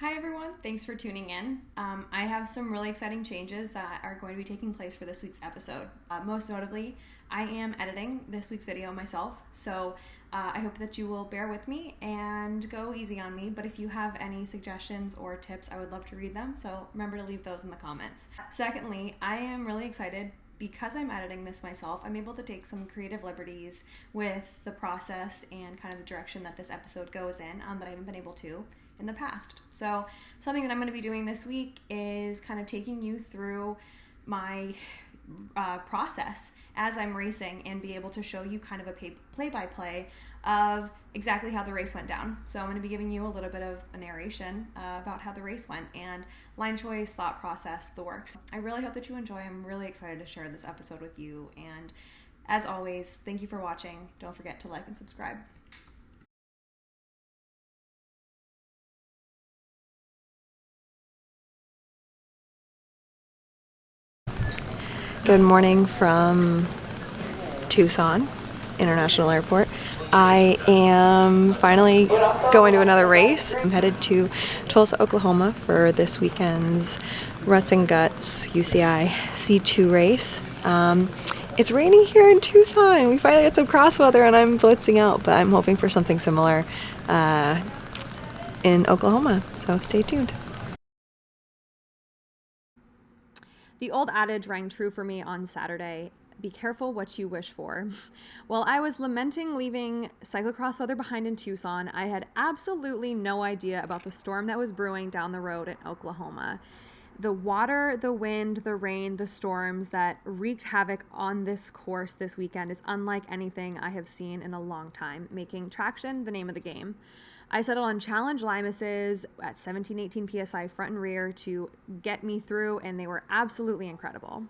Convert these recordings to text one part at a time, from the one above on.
Hi everyone, thanks for tuning in. I have some really exciting changes that are going to be taking place for this week's episode. Most notably, I am editing this week's video myself, so I hope that you will bear with me and go easy on me, but if you have any suggestions or tips, I would love to read them, so remember to leave those in the comments. Secondly, I am really excited because I'm editing this myself. I'm able to take some creative liberties with the process and kind of the direction that this episode goes in that I haven't been able to in the past. So something that I'm going to be doing this week is kind of taking you through my process as I'm racing and be able to show you kind of a play-by-play of exactly how the race went down. So I'm going to be giving you a little bit of a narration about how the race went and line choice, thought process, the works. I really hope that you enjoy. I'm really excited to share this episode with you. And as always, thank you for watching. Don't forget to like and subscribe. Good morning from Tucson International Airport. I am finally going to another race. I'm headed to Tulsa, Oklahoma for this weekend's Ruts and Guts UCI C2 race. It's raining here in Tucson. We finally had some cross weather and I'm blitzing out, but I'm hoping for something similar in Oklahoma, so stay tuned. The old adage rang true for me on Saturday: be careful what you wish for. While I was lamenting leaving cyclocross weather behind in Tucson, I had absolutely no idea about the storm that was brewing down the road in Oklahoma. The water, the wind, the rain, the storms that wreaked havoc on this course this weekend is unlike anything I have seen in a long time, making traction the name of the game. I settled on Challenge Limases at 17-18 PSI front and rear to get me through, and they were absolutely incredible.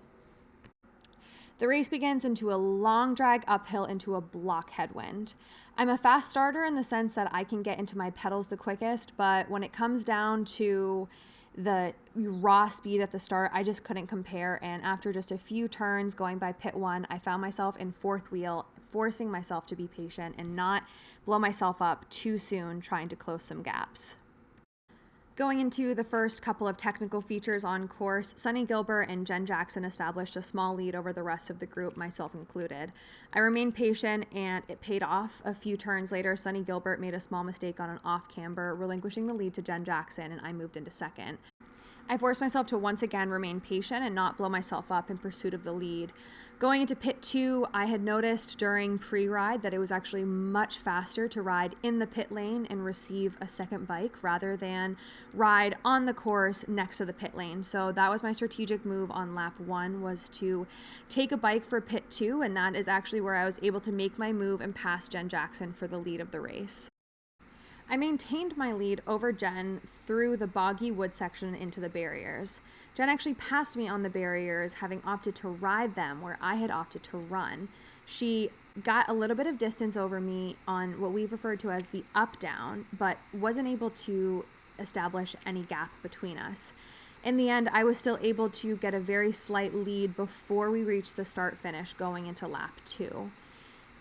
The race begins into a long drag uphill into a block headwind. I'm a fast starter in the sense that I can get into my pedals the quickest, but when it comes down to the raw speed at the start, I just couldn't compare, and after just a few turns going by pit one, I found myself in fourth wheel, forcing myself to be patient and not blow myself up too soon trying to close some gaps. Going into the first couple of technical features on course, Sonny Gilbert and Jen Jackson established a small lead over the rest of the group, myself included. I remained patient and it paid off. A few turns later, Sonny Gilbert made a small mistake on an off camber, relinquishing the lead to Jen Jackson, and I moved into second. I forced myself to once again remain patient and not blow myself up in pursuit of the lead. Going into pit 2, I had noticed during pre-ride that it was actually much faster to ride in the pit lane and receive a second bike rather than ride on the course next to the pit lane. So that was my strategic move on lap 1, was to take a bike for pit 2, and that is actually where I was able to make my move and pass Jen Jackson for the lead of the race. I maintained my lead over Jen through the boggy wood section into the barriers. Jen actually passed me on the barriers, having opted to ride them where I had opted to run. She got a little bit of distance over me on what we've referred to as the up-down, but wasn't able to establish any gap between us. In the end, I was still able to get a very slight lead before we reached the start-finish going into lap 2.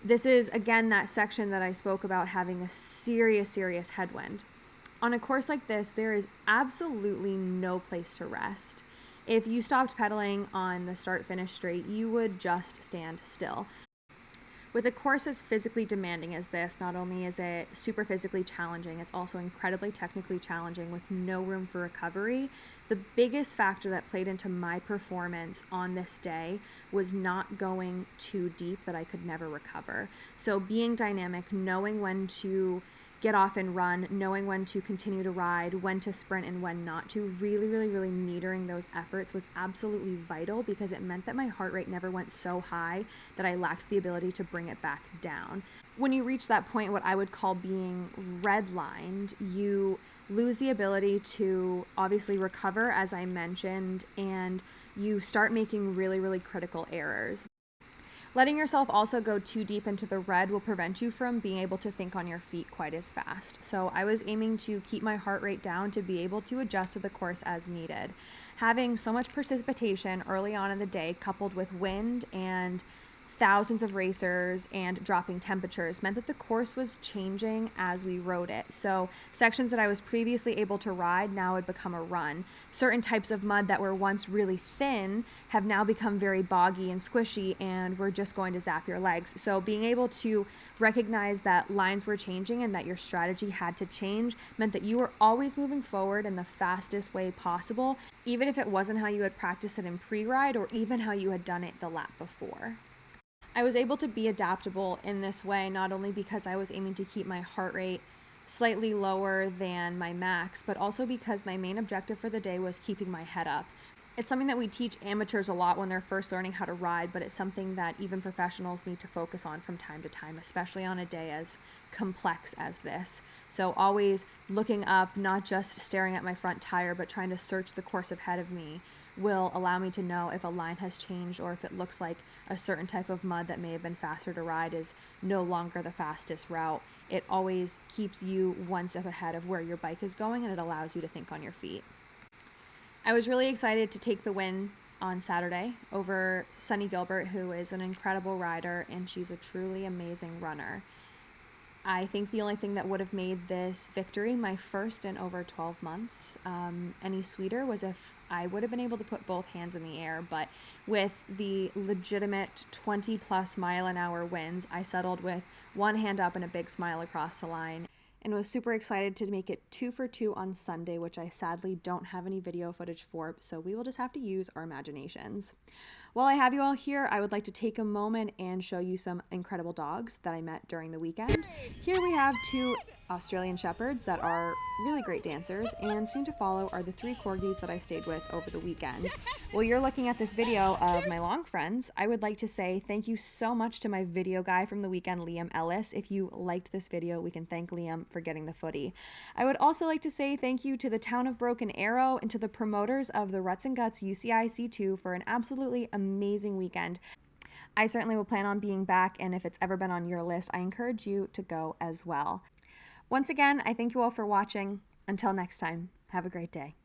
This is, again, that section that I spoke about having a serious headwind. On a course like this, there is absolutely no place to rest. If you stopped pedaling on the start-finish straight, you would just stand still. With a course as physically demanding as this, not only is it super physically challenging, it's also incredibly technically challenging with no room for recovery. The biggest factor that played into my performance on this day was not going too deep that I could never recover. So being dynamic, knowing when to get off and run, knowing when to continue to ride, when to sprint and when not to, really metering those efforts was absolutely vital, because it meant that my heart rate never went so high that I lacked the ability to bring it back down. When you reach that point, what I would call being redlined, you lose the ability to obviously recover, as I mentioned, and you start making really critical errors. Letting yourself also go too deep into the red will prevent you from being able to think on your feet quite as fast. So I was aiming to keep my heart rate down to be able to adjust to the course as needed. Having so much precipitation early on in the day, coupled with wind and thousands of racers and dropping temperatures meant that the course was changing as we rode it. So sections that I was previously able to ride now had become a run. Certain types of mud that were once really thin have now become very boggy and squishy, and we're just going to zap your legs. So being able to recognize that lines were changing and that your strategy had to change meant that you were always moving forward in the fastest way possible, even if it wasn't how you had practiced it in pre-ride or even how you had done it the lap before. I was able to be adaptable in this way, not only because I was aiming to keep my heart rate slightly lower than my max, but also because my main objective for the day was keeping my head up. It's something that we teach amateurs a lot when they're first learning how to ride, but it's something that even professionals need to focus on from time to time, especially on a day as complex as this. So always looking up, not just staring at my front tire, but trying to search the course ahead of me will allow me to know if a line has changed or if it looks like a certain type of mud that may have been faster to ride is no longer the fastest route. It always keeps you one step ahead of where your bike is going, and it allows you to think on your feet. I was really excited to take the win on Saturday over Sunny Gilbert, who is an incredible rider, and she's a truly amazing runner. I think the only thing that would have made this victory my first in over 12 months any sweeter was if I would have been able to put both hands in the air, but with the legitimate 20+ mile-an-hour wins, I settled with one hand up and a big smile across the line, and was super excited to make it 2 for 2 on Sunday, which I sadly don't have any video footage for, so we will just have to use our imaginations. While I have you all here, I would like to take a moment and show you some incredible dogs that I met during the weekend. Here we have 2 Australian Shepherds that are really great dancers, and soon to follow are the 3 Corgis that I stayed with over the weekend. While you're looking at this video of my long friends, I would like to say thank you so much to my video guy from the weekend, Liam Ellis. If you liked this video, we can thank Liam for getting the footy. I would also like to say thank you to the town of Broken Arrow and to the promoters of the Ruts and Guts UCI C2 for an absolutely amazing weekend. I certainly will plan on being back, and if it's ever been on your list, I encourage you to go as well. Once again, I thank you all for watching. Until next time, have a great day.